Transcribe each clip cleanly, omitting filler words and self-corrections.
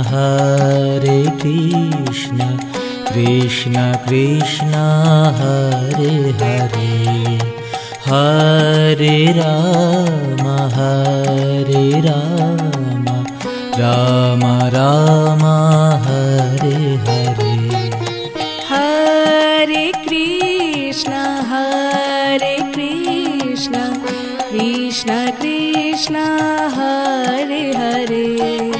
Hare Krishna, Krishna Krishna, Hare Hare, Hare Rama, Rama Rama, Hare Hare. Hare Krishna, Krishna Krishna, Hare Hare,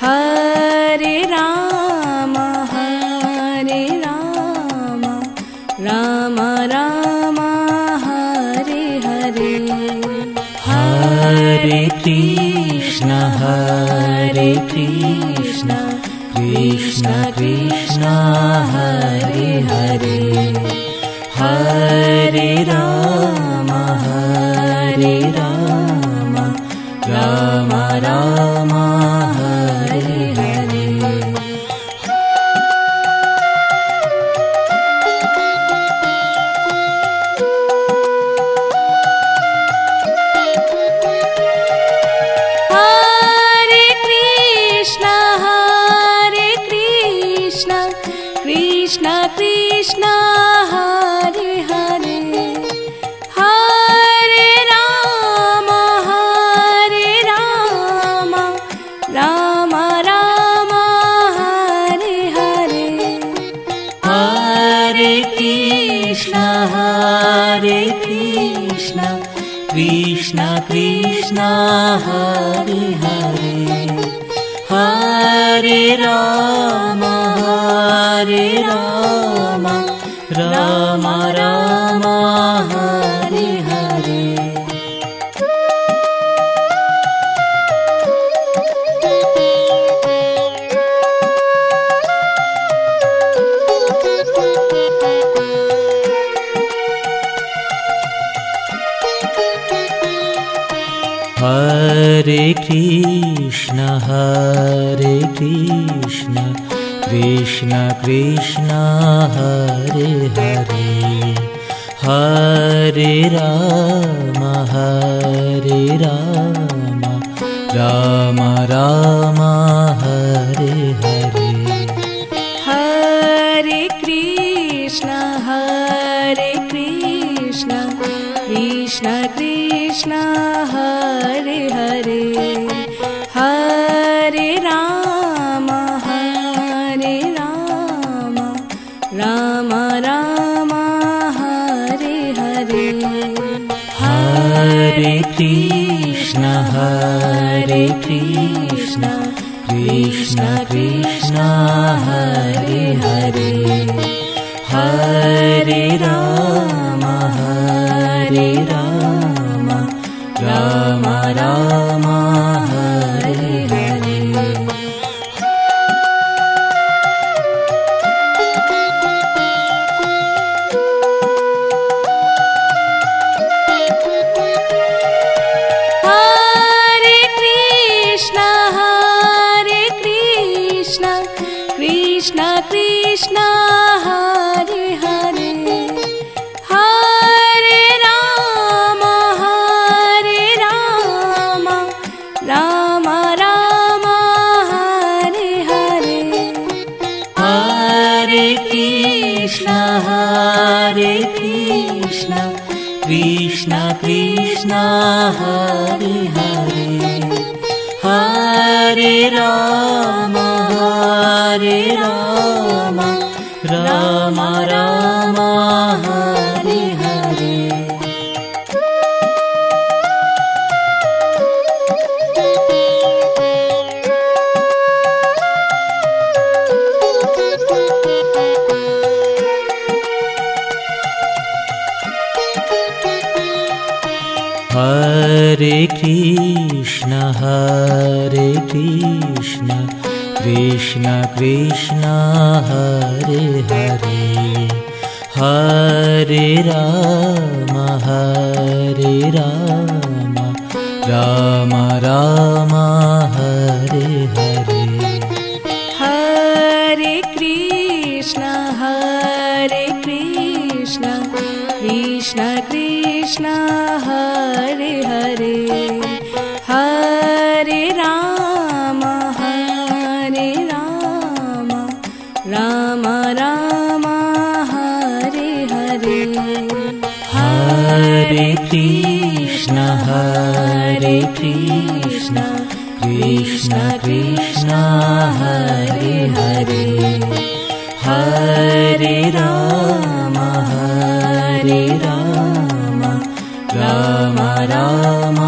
Hare Rama, Rama Rama, Hare Hare. Hare Krishna, Krishna Krishna, Hare Hare, Hare Rama, Rama Rama, Hare Hare. Hare Krishna, Krishna Krishna, Hare Hare, Hare Rama, Rama Rama, Hare Hare. Hare Krishna, Krishna Krishna, Hare Hare, Hare Rama, Rama Rama, Hare Hare. Hare Krishna, Krishna Krishna, Hare Hare, Hare Rama, Rama Rama, Hare Hare. Hare Krishna, Krishna Krishna, Hare Hare, Hare Rama, Rama Rama, Hare Hare. Hare Krishna, Krishna Krishna, Hare Hare, Hare Rama, Rama Rama, Hare Hare. Hare Krishna, Krishna Krishna, Hare Hare, Hare Rama, Rama Rama, Hare Hare. Hare Krishna, Krishna Krishna, Hare Hare, Hare Rama, Rama Rama, Hare Hare. Hare Krishna, Krishna Krishna, Hare Hare, Hare Rama, Ram Ram Hare Hare. Hare Krishna Krishna Krishna Hare Hare, Hare Ram Ram Ram Hare Hare. Hare Krishna Krishna Krishna Hare Hare, Hare Ram Ram Ram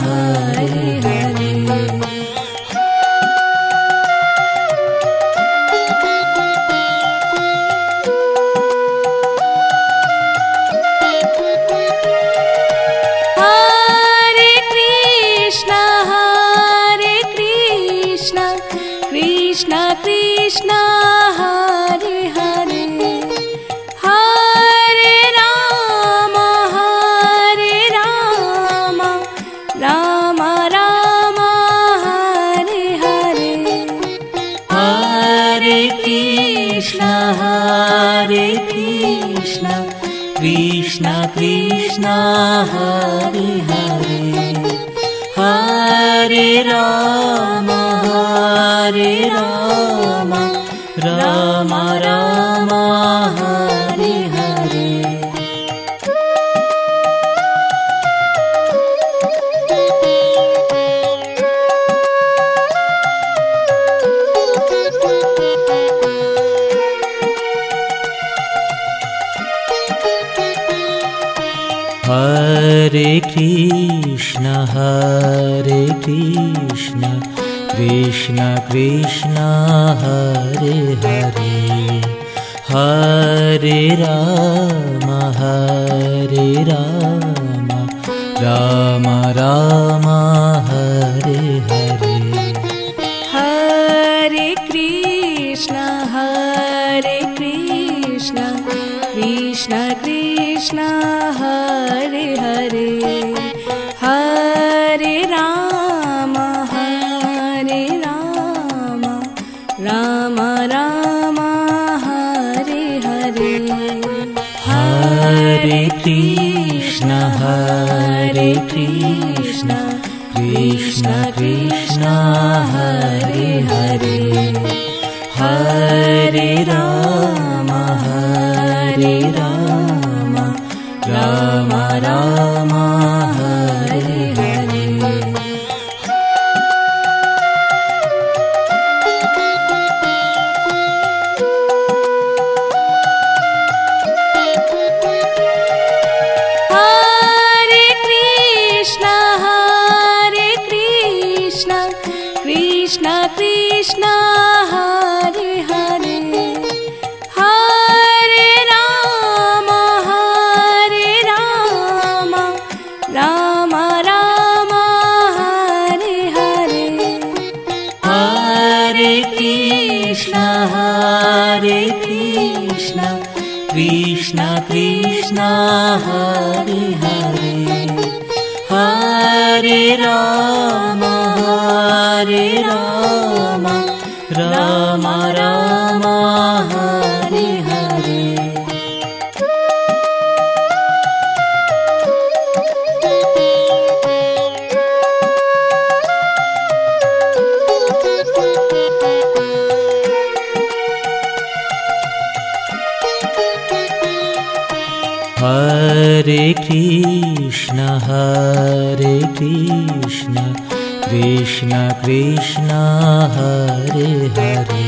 Hare Hare. Hare Krishna Krishna Krishna Hare Hare, Hare Ram Ram Ram Hare Hare. Hare Krishna Krishna Krishna Hare Hare, Hare Ram Ram Ram Hare Hare. Hare Krishna Krishna Krishna Hare Hare, Hare Ram Ram Ram Hare Hare. Hare Krishna Krishna Krishna Hare Hare, Hare Ram Ram Ram Hare Hare. Hare Krishna Krishna Krishna Hare Hare, Hare Ram Ram Ram Hare Hare. Hare Krishna Krishna Krishna Hare Hare, Hare Ram Ram Ram Hare Hare. Hare Krishna Krishna Krishna Hare Hare, Hare Ram Ram Ram Hare Hare. Hare Krishna Krishna Krishna Hare Hare,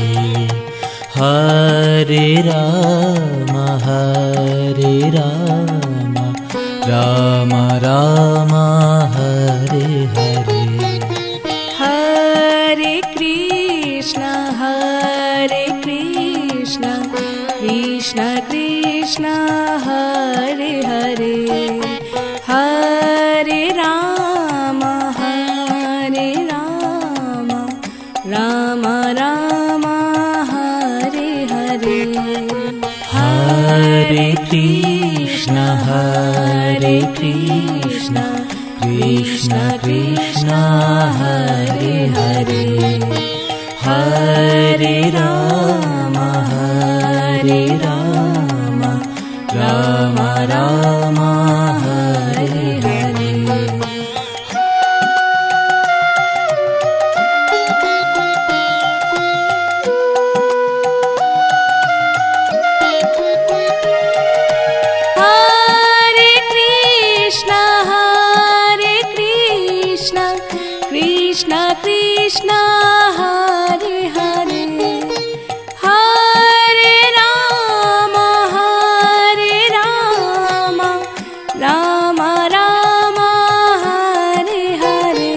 Hare Ram Ram Ram Hare Hare. Hare Krishna Krishna Krishna Hare Hare, Hare Ram Ram Ram Hare Hare. Hare Krishna Krishna Krishna Krishna Hare Hare Hare Ram Ram Ram Hare Hare Krishna Krishna Hare Hare Hare Ram Ram Ram Hare Hare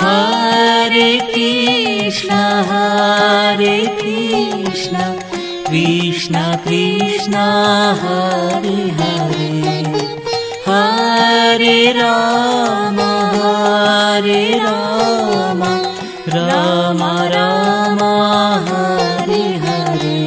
Hare Krishna Krishna Krishna Hare Hare Hare Ram Ram Ram Hare Hare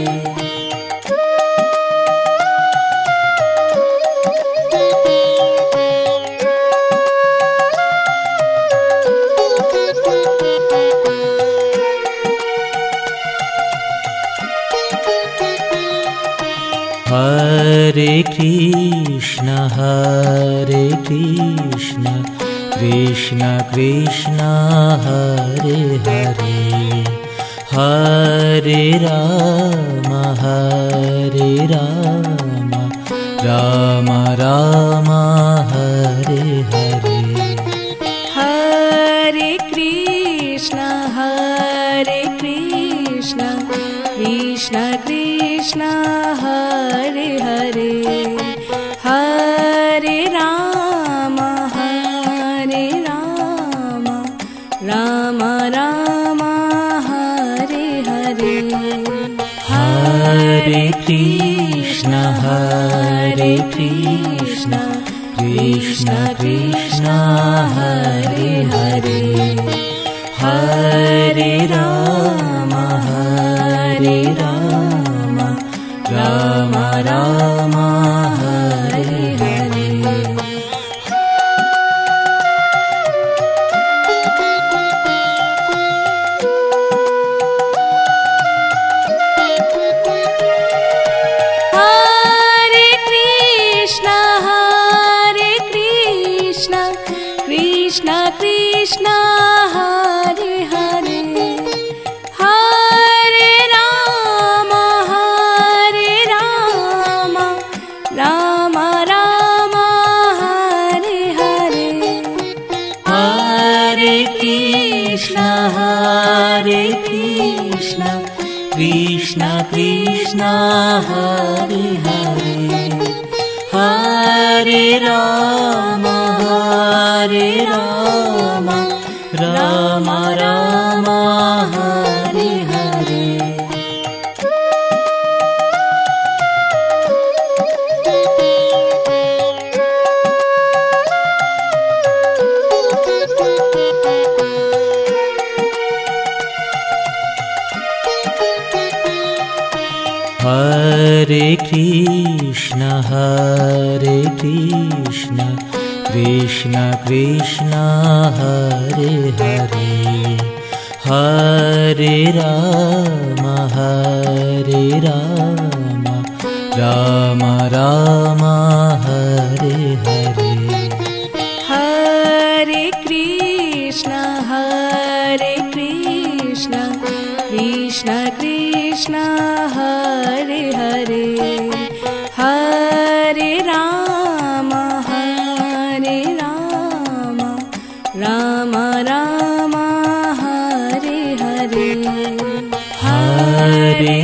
Hare Krishna Krishna Krishna Hare Hare Hare Ram Ram Ram Hare Hare Hare Krishna Krishna Krishna Hare Hare Hare Ram Ram Ram Hare Hare Hare Krishna Krishna Krishna Hare Hare Hare Ram Ram Ram Hare Hare Krishna Krishna Hare Hare Hare Ram Ram Ram Hare Hare Hare Krishna Krishna Krishna Hare Hare Hare Ram Ram Ram Hare Hare Hare Krishna Krishna Krishna Hare Hare Hare Ram Ram Ram Hare Hare Hare Krishna Krishna Krishna Hare Hare Hare Ram Ram Ram Hare Hare Hare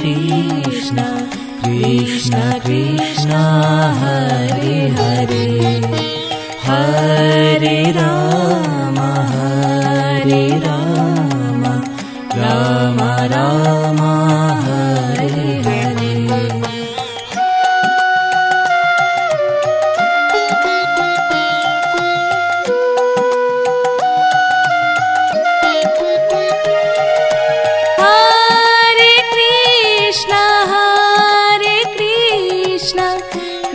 Krishna Krishna Krishna Hare Hare Hare Ram Ram Ram Hare Hare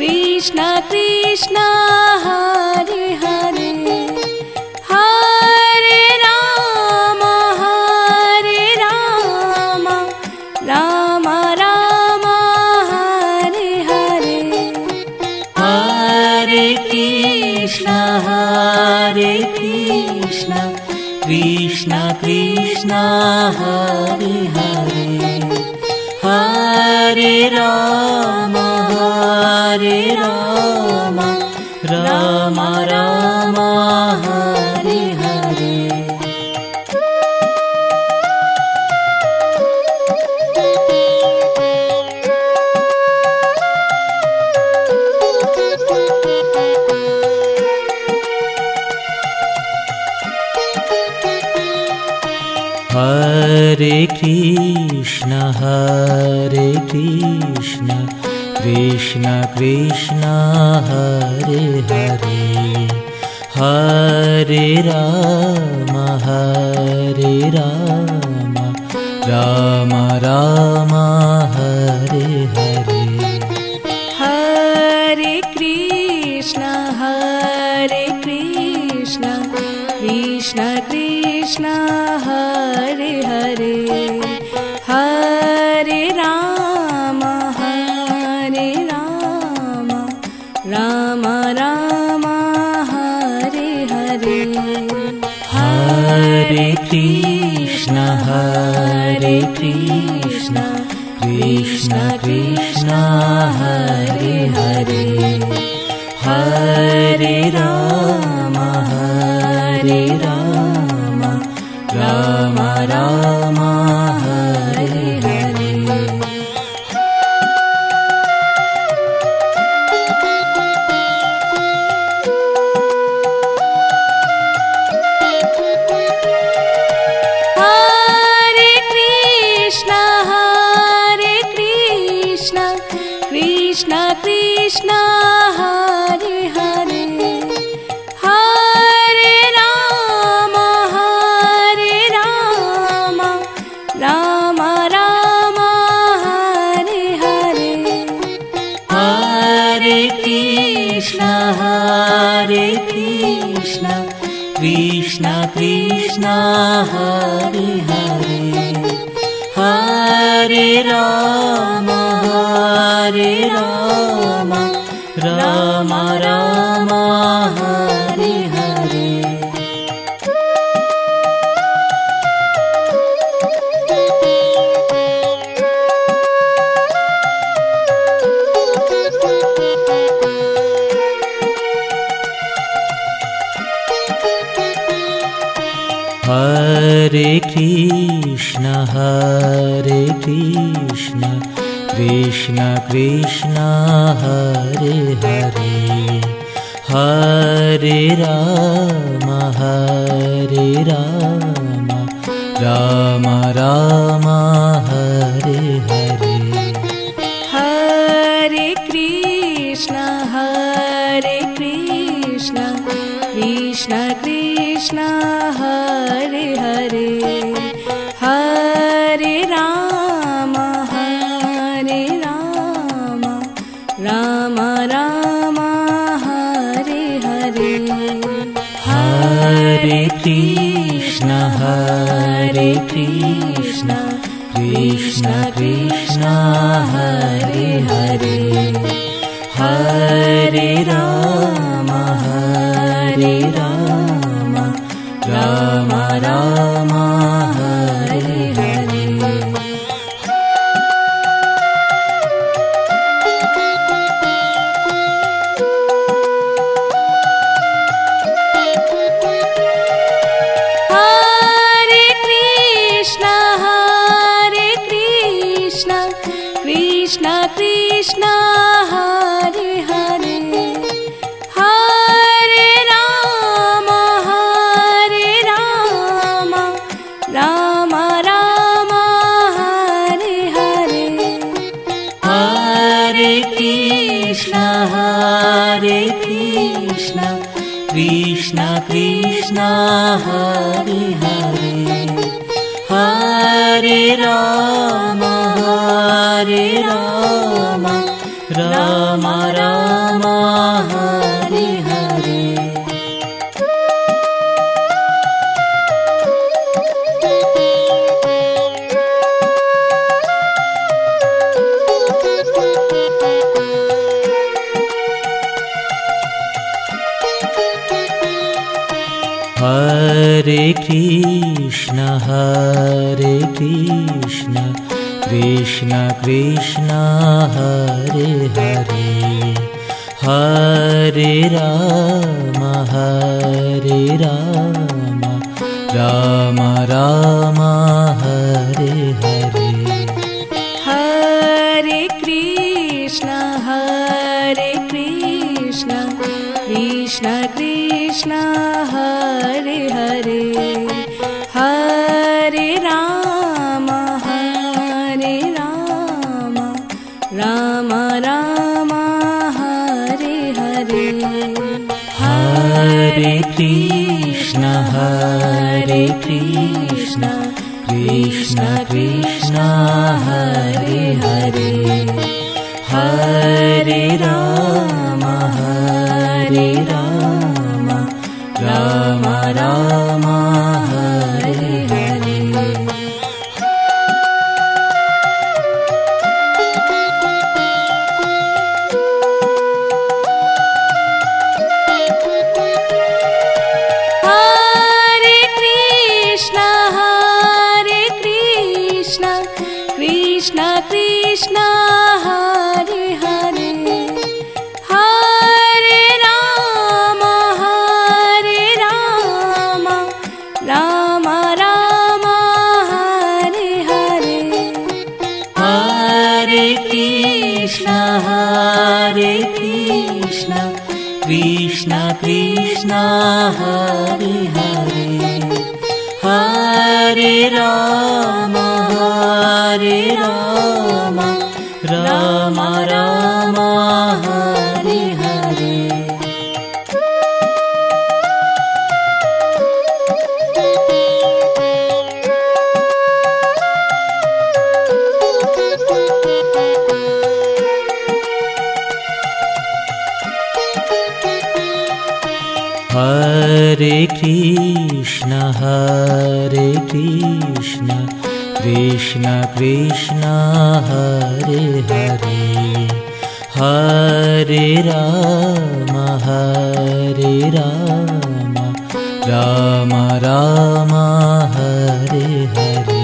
Krishna Krishna Krishna Hare Krishna Krishna Krishna Hare Hare Hare Ram Ram Ram Hare Hare Hare Krishna Krishna Krishna Hare Hare Hare Ram Ram Ram Hare Hare Hare Krishna Krishna Krishna Hare Hare Hare Ram Ram Ram Hare Hare Hare Krishna Krishna Krishna Hare Hare Hare Ram Ram Ram Hare Hare Hare Krishna Krishna Krishna Hare Hare Hare Ram Ram Ram Hare Hare Hare Krishna Krishna Krishna Hare Hare Hare Ram Ram Ram Hare Hare Hare Krishna Krishna Krishna Hare Hare Hare Ram Ram Ram Hare Hare Hare Krishna Krishna Krishna Hare Hare Hare Ram Ram Ram Hare Hare Hare Krishna Krishna Krishna Hare Hare Hare Ram Ram Ram Hare Hare Hare Krishna Krishna Krishna Hare Hare Hare Ram Ram Ram Hare Hare Hare Krishna Krishna Krishna Hare Hare Hare Ram Ram Ram Hare Hare Hare Krishna, Krishna Krishna, Hare Hare, Hare Rama, Rama Rama, Hare Hare. Hare Krishna, Krishna Krishna, Hare Hare, Hare Rama, Rama Rama, Hare Hare. Hare Krishna, Krishna Krishna, Hare Hare, Hare Rama, Rama Rama, Hare Hare. Krishna Krishna, Hare Hare, Hare Rama, Rama Rama, Hare Hare. Hare Krishna, Krishna Krishna, Hare Hare, Hare Rama, Rama Rama, Hare Hare. Hare Krishna, Krishna Krishna, Hare Hare, Hare Rama, Rama Rama, Hare Hare.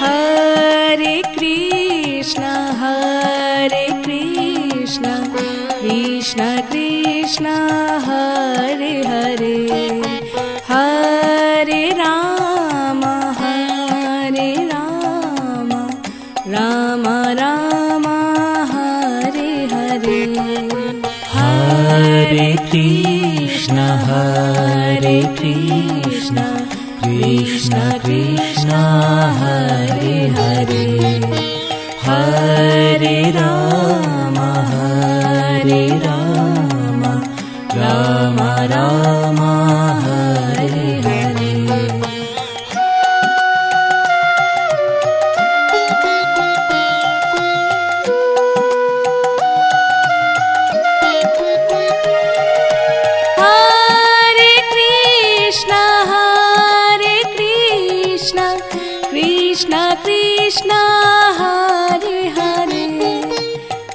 Hare Krishna, Krishna Krishna, Hare Hare, Hare Rama, Rama Rama, Hare Hare. Hare Krishna, Krishna Krishna, Hare Hare, Hare Rama, Rama Rama, Hare Hare. Krishna Krishna, Hare Hare,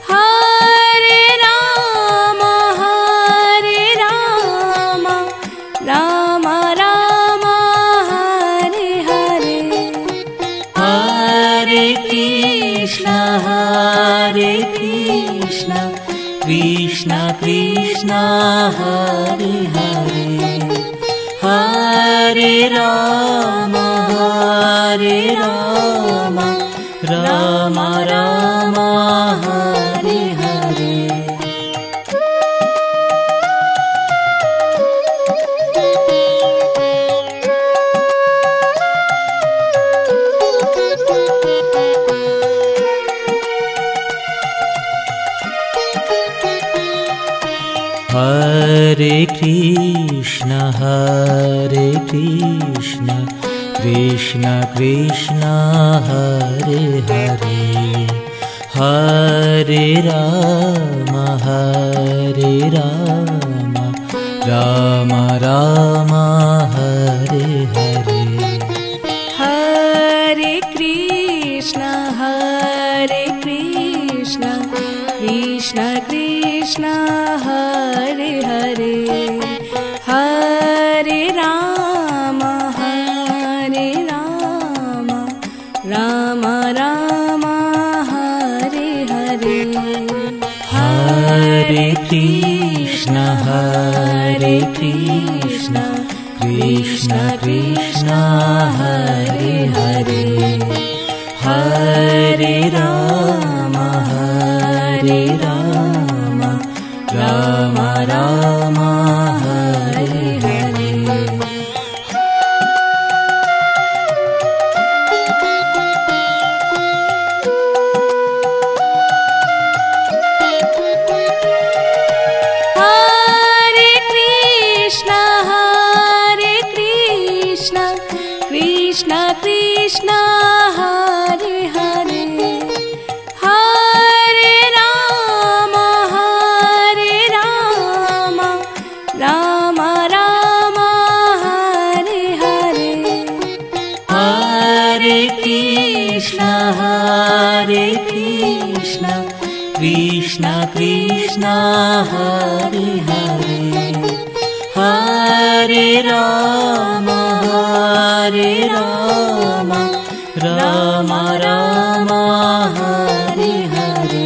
Hare Rama, Rama Rama, Hare Hare. Hare Krishna, Krishna Krishna, Hare Hare, Hare Rama, Rama Rama, Hare Hare. Hare Krishna, Krishna Krishna, Hare Hare, Hare Rama, Rama Rama, Hare Hare. Hare Krishna, Krishna Krishna, Hare Hare, Hare Rama, Krishna Krishna Krishna Hare Hare Hare Ram Ram Ram Hare Hare Krishna Krishna Hare Hare Hare Ram Ram Ram Hare Hare Hare Krishna Krishna Krishna Hare Hare Hare Ram Ram Ram Hare Hare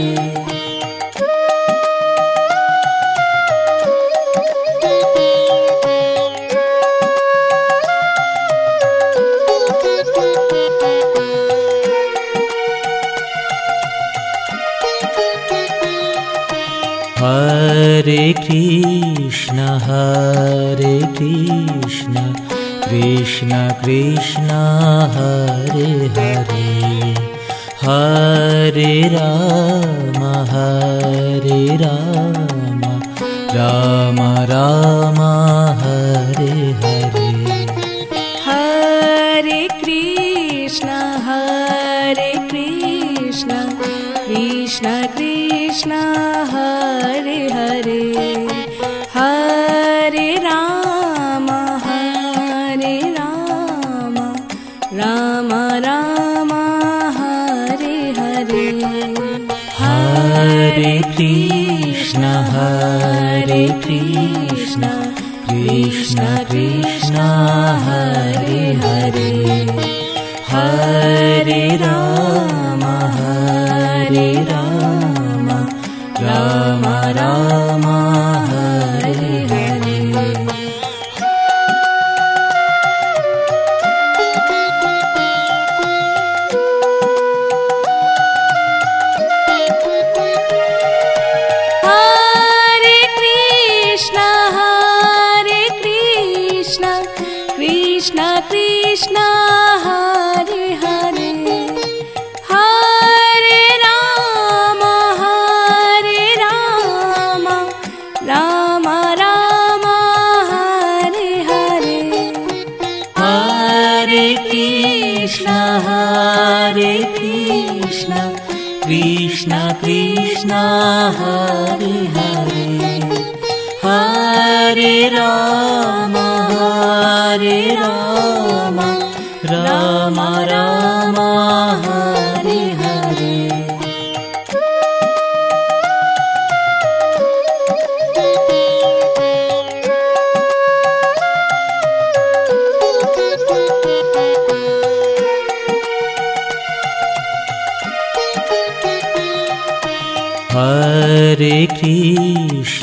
Hare Krishna Krishna Krishna Hare Hare Hare Ram Ram Ram Hare Hare Hare Krishna Krishna Krishna Hare Hare Hare Ram Ram Ram Hare Hare Hare Krishna Krishna Krishna Hare Hare Hare Ram Ram Ram Hare Hare Krishna Krishna Hare Hare Hare Ram Ram Ram Hare Hare Hare Krishna Krishna Krishna Hare Hare Hare Ram Ram Ram Hare Hare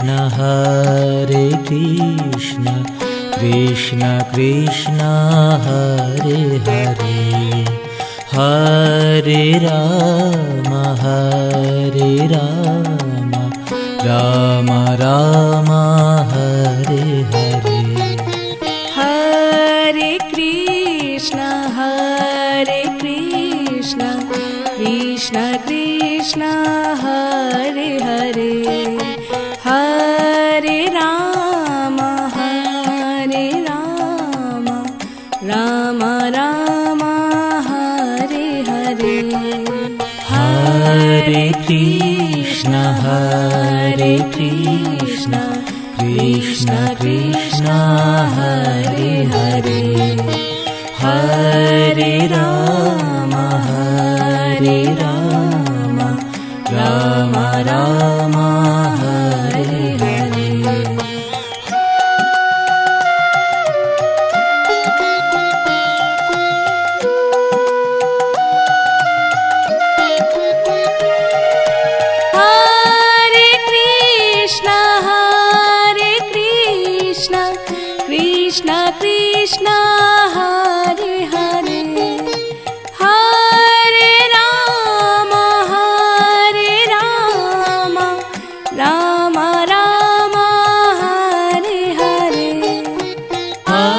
Hare Krishna Krishna Krishna Hare Hare Hare Ram Ram Ram Hare Hare Hare Krishna Krishna Krishna Hare Hare Hare Ram Ram Ram Hare Hare Hare Krishna Krishna Krishna Hare Hare Hare Ram Ram Ram Hare Hare Krishna Krishna Krishna Hare Hare Hare Ram Ram Ram Hare Hare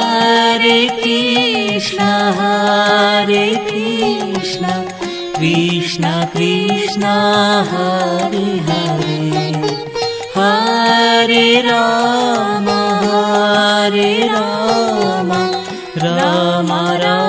Hare Krishna Krishna Krishna Hare Hare Hare Ram Ram Ram